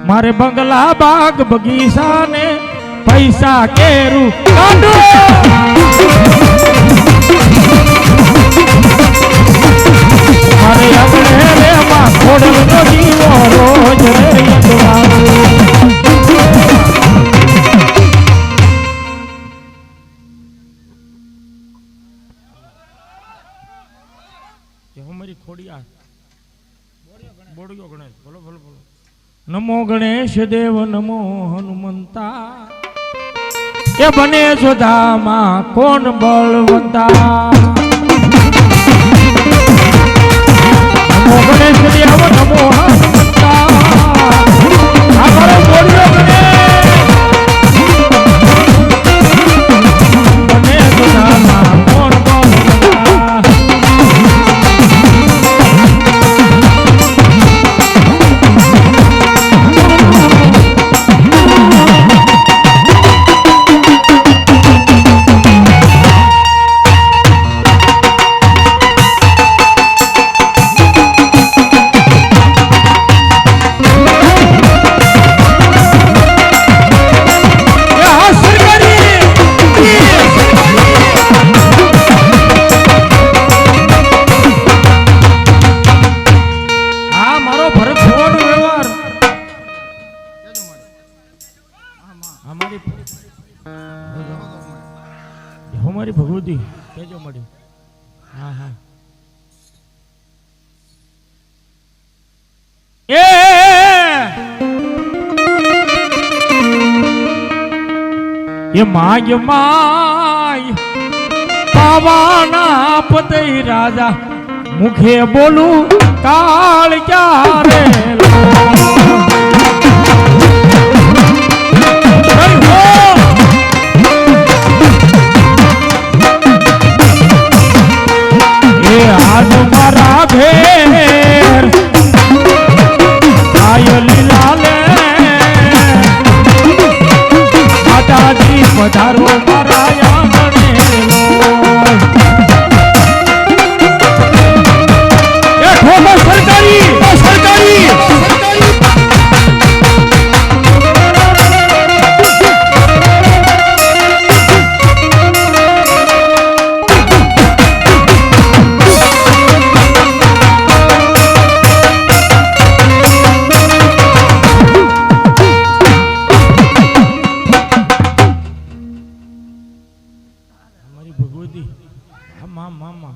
મારે બંગલા બાગ બગીચા ને પૈસા કેરું કાઢો મારે આગળ રે માં ખોડલ નો જીવો રોજ રે અમારી ખોડિયા બોડ્યો ગણેશ બોલો બોલો બોલો નમો ગણેશ દેવ નમો હનુમંતા એ બને સુધામાં કોણ બળવંતા નમો ગણેશ દેવ નમો હનુમંતા અમારો બોડ્યો ગણેશ બને સુધામાં કોણ બળવંતા हमारी भगवती केजो मड़ी हाँ हाँ ये माय माय पावाना पते राजा मुखे बोलू काल क्या रे आज मारा भेर आयली लाले माताजी पधारो मारा आंगणे ये ठोको सरकारी सरकारी भगवती मामा मामा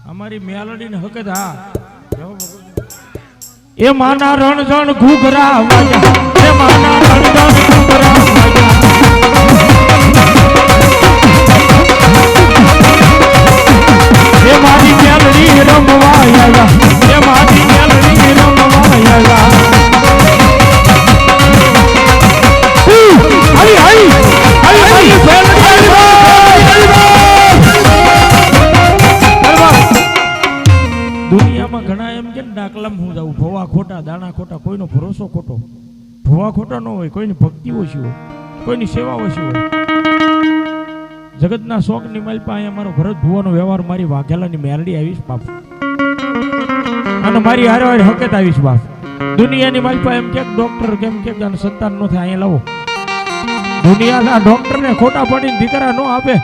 हमारी मेलडी ने हक था ए माना रणजन घुघरा वाजा ए माना रणजन घुघरा वाजा ए मारी मेलडी रमवा आया ए मारी मेलडी रमवा आया हरी हरी हरी हरी દુનિયામાં ઘણા એમ કે ડાકલામ હું જાઉં ભવા ખોટા દાણા ખોટા કોઈનો ભરોસો ખોટો ભવા ખોટા ન હોય કોઈની ભક્તિ ઓછી હોય કોઈની સેવા ઓછી હોય જગતના શોખની માલપા અહીંયા મારો ભરત ભુવાનો વ્યવહાર મારી વાઘેલાની મેરડી આવીશ બાપ અને મારી હારે હારે હકેત આવીશ બાપ દુનિયાની માલપા એમ કે ડોક્ટર કેમ કે સંતાન ન થાય અહીંયા લાવો દુનિયાના ડોક્ટરને ખોટા પાડીને દીકરા ન આપે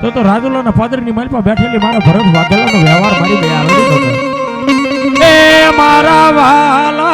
તો રાજુલાના પાદરની માલપા બેઠેલી મારા ભરત વાઘેલાનો વ્યવહાર મારી બે આવડી નતો. એ મારા વાલા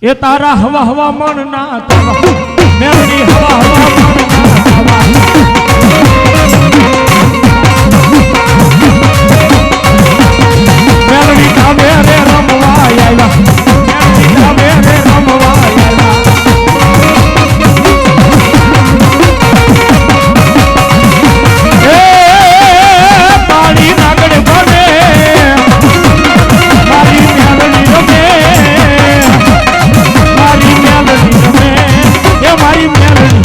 એ તારા હવા હવા મન ના તાવા મેલડી હવા હવા મન ના તાવા મેલડી કામે રે રમવા આવ્યા મેલડી કામે રે રમવા આવ્યા એ પાણી નાગડે બને મારી મેલડી રમે મારી મેલડી રમે એ મારી મેલડી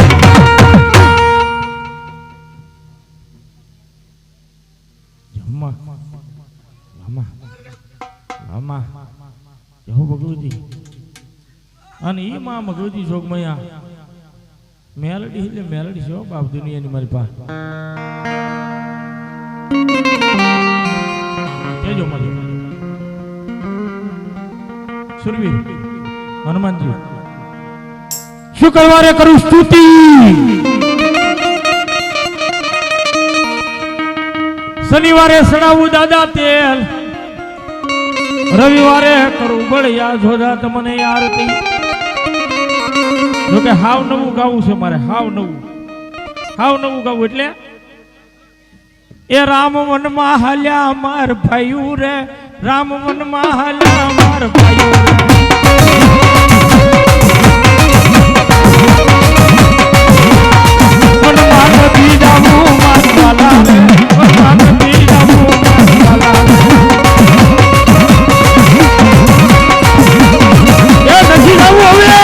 જમ્મા લામા લામા જહો ભગવતી અને ઈ માં ભગવતી જોગમયા મેલડી એટલે મેલડી છે બાપ દુનિયાની મારી પાસે કેજો મને સુરવીર હનુમાનજી શુક્રવારે કરું સ્તુતિ શનિવારે સડાવું દાદા તેલ રવિવારે કરું બળિયા જોધા તમને આરતી જોકે હાવ નવું ગાવું છે મારે હાવ નવું ગાવું એટલે એ રામ વનમાં હાલ્યા માર ભાઈયું રે રામ વનમાં હાલ્યા માર ભાઈયું વનમાં બીજા હું મારવાલા રે વનમાં બીજા હું મારવાલા એ નથી ગાવું હવે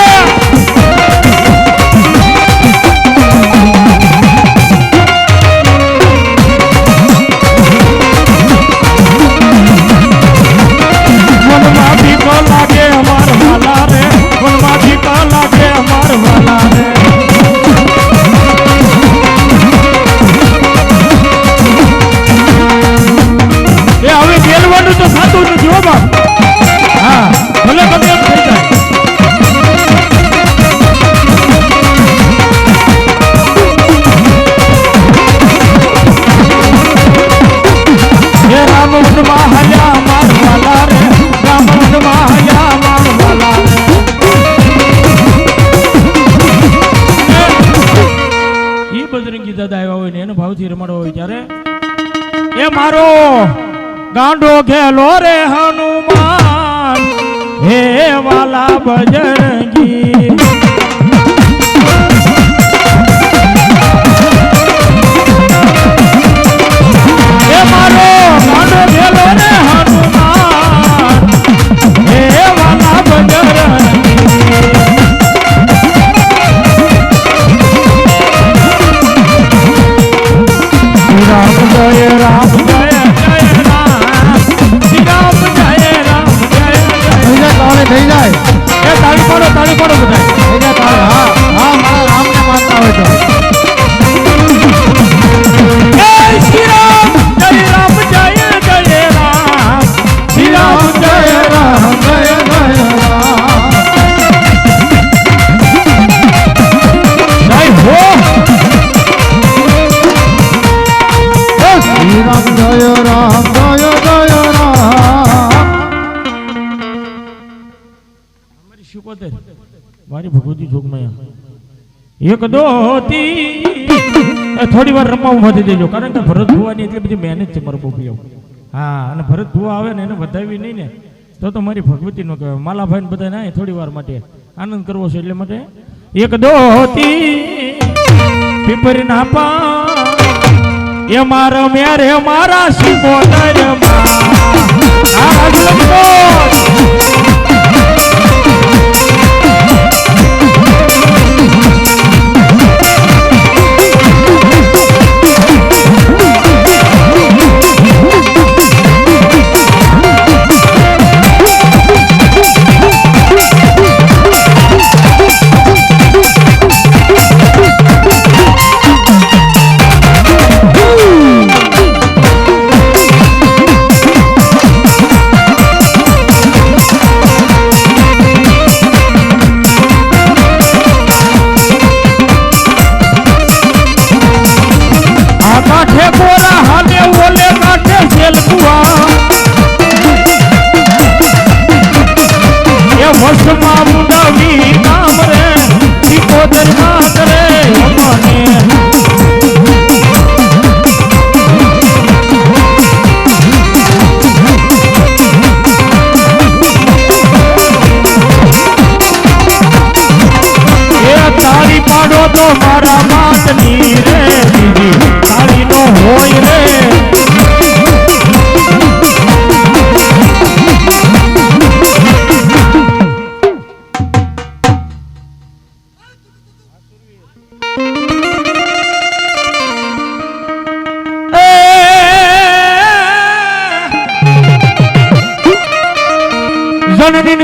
રમાડો હોય ત્યારે એ મારો ગાંડો ઘેલો રે હનુમાન હે વાલા બજરંગી એ મારો ગાંડો ઘેલો રે હનુમાન હે વાલા બજરંગી રામ જય રામ જય જય રામ શ્રી રામ જય રામ જય જય થઈ જાય એ તાળી પાડો બધા જોગમાં એક દો થોડી વાર રમવા વધી દેજો, કારણ કે ભરત ભુવાની એટલી બધી મહેનત છે મારો બોપિયો. હા, અને ભરત ભુવા આવે ને એને વધાવી નહીં ને તો મારી ભગવતી નો કહેવાય. માલાભાઈ બધા ના થોડી વાર માટે આનંદ કરવો છે, એટલે માટે એક દો પીપરી ના પા એ મારો મેરે મારા શિકોતર માં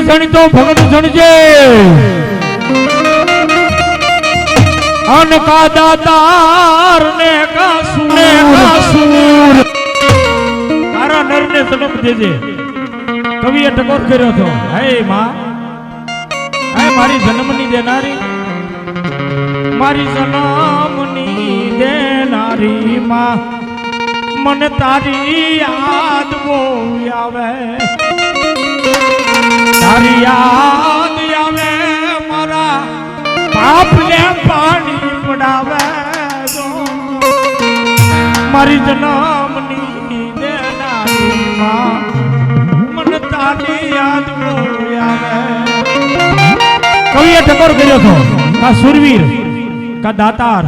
જણતો ભગત જણજે અનકા દાતાર ને કાસુર તારા નર ને જન્મ દેજે. કવિએ ટકોર કર્યો હતો, હે માં, હે મારી જન્મની દેનારી, મારી જન્મની દેનારી માં, મને તારી યાદ બહુ આવે, તારી યાદ આવે, મારા પાપ ને પાણી પડાવે, મારી જન્મની દેનારી માં, મને તારી યાદ બહુ આવે. કવિએ ટકોર કર્યો હતો, કા સુરવીર, કા દાતાર,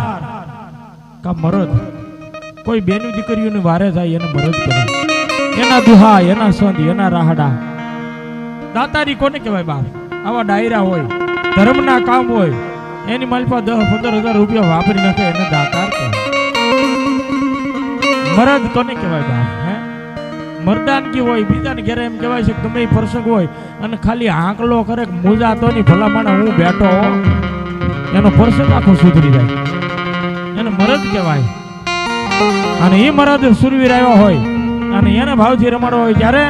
કા મરદ. કોઈ બેની દીકરીઓની વારે જાય એને મરદ કરે, એના દુહા, એના સંત, એના રાહડા. દાતારી કોને કહેવાય બાપ? આવા ડાયરા હોય, ધર્મના કામ હોય, એની માલપા 10-15 હજાર રૂપિયા વાપરી નાખે એને દાતાર કહેવાય. મરદ કોને કહેવાય બાપ? હે, મરદાનગી હોય, બીજાને ઘરે એમ કહેવાય છે ગમે એ પ્રસંગ હોય અને ખાલી આંકલો કરે મોજા તો ની ભલામણ હું બેઠો, એનો પ્રસંગ આખો સુધરી જાય, એને મરદ કહેવાય. અને એ મરદ સુરવીર આવ્યો હોય અને એને ભાવથી રમાડો હોય ત્યારે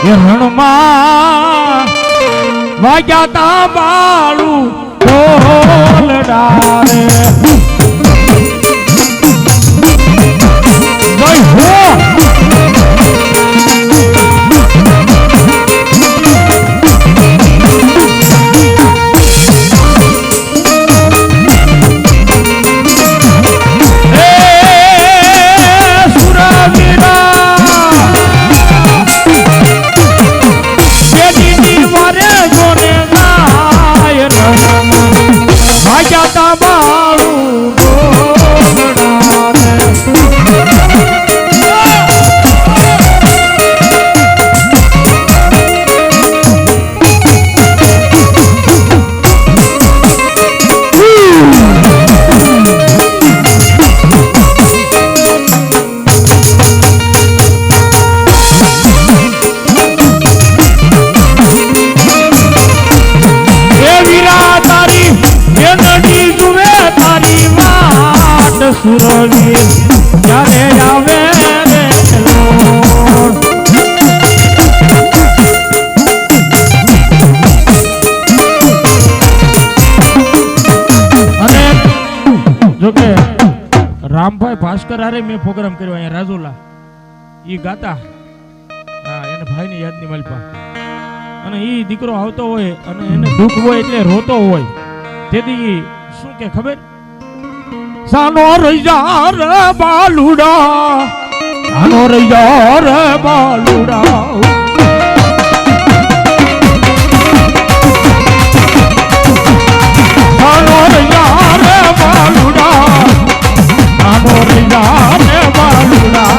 એ રણમાં વાગ્યા તા બાળું ઢોલ ડારે. સુરવીર જ્યારે આવે રે લોડ, અને જોકે રામભાઈ ભાસ્કર હારે મેં પ્રોગ્રામ કર્યો અહીંયા રાજુલા, ઈ ગાતા, હા, એને ભાઈની યાદની માલપા. અને એ દીકરો આવતો હોય અને એને દુઃખ હોય એટલે રોતો હોય તેથી શું કે ખબર સાનો રૈયા રે બાલુડા સાનો રૈયા રે બાલુડા સાનો રૈયા રે બાલુડા સાનો રૈયા રે બાલુડા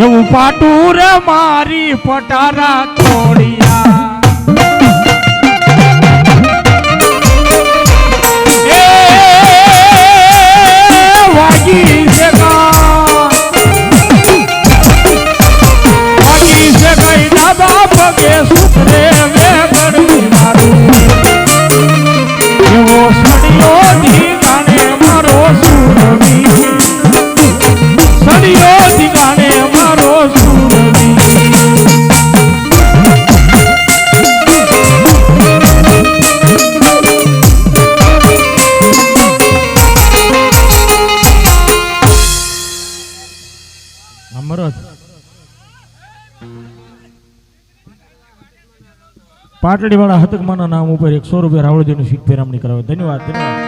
એવું પાટું રે મારી પટારા તોડિયા એ વાગી છે કઈ દાદા પગે સુતરે વેગડવી મારું એવો સડિયો ઠીકાણે મારો સુરવી સડિયો ઠીકાણે મારો સુરવી અમરત પાટડી વાળા હતકમાના નામ ઉપર 100 રૂપિયા રાવળજીનું શીખ પેરામણી કરાવે. ધન્યવાદ ધન્યવાદ.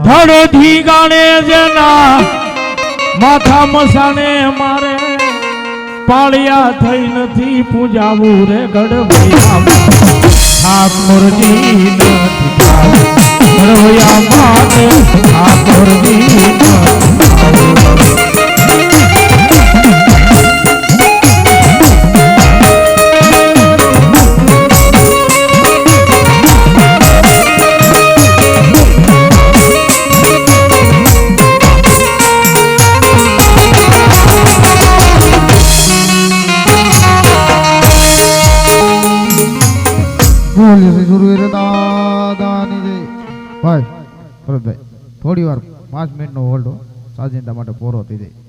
ધડથી ગાણે જેના માથા મસાણે મારે પાળિયા થઈ નથી પૂજાવું રે ગઢવૈયા ઠાકોરજી નથી ગઢવૈયા માટે ઠાકોરજી ભાઈ ભરતભાઈ થોડી વાર 5 મિનિટનો હોલ્ડ સાજિંદા માટે પોરો થઈ જાય.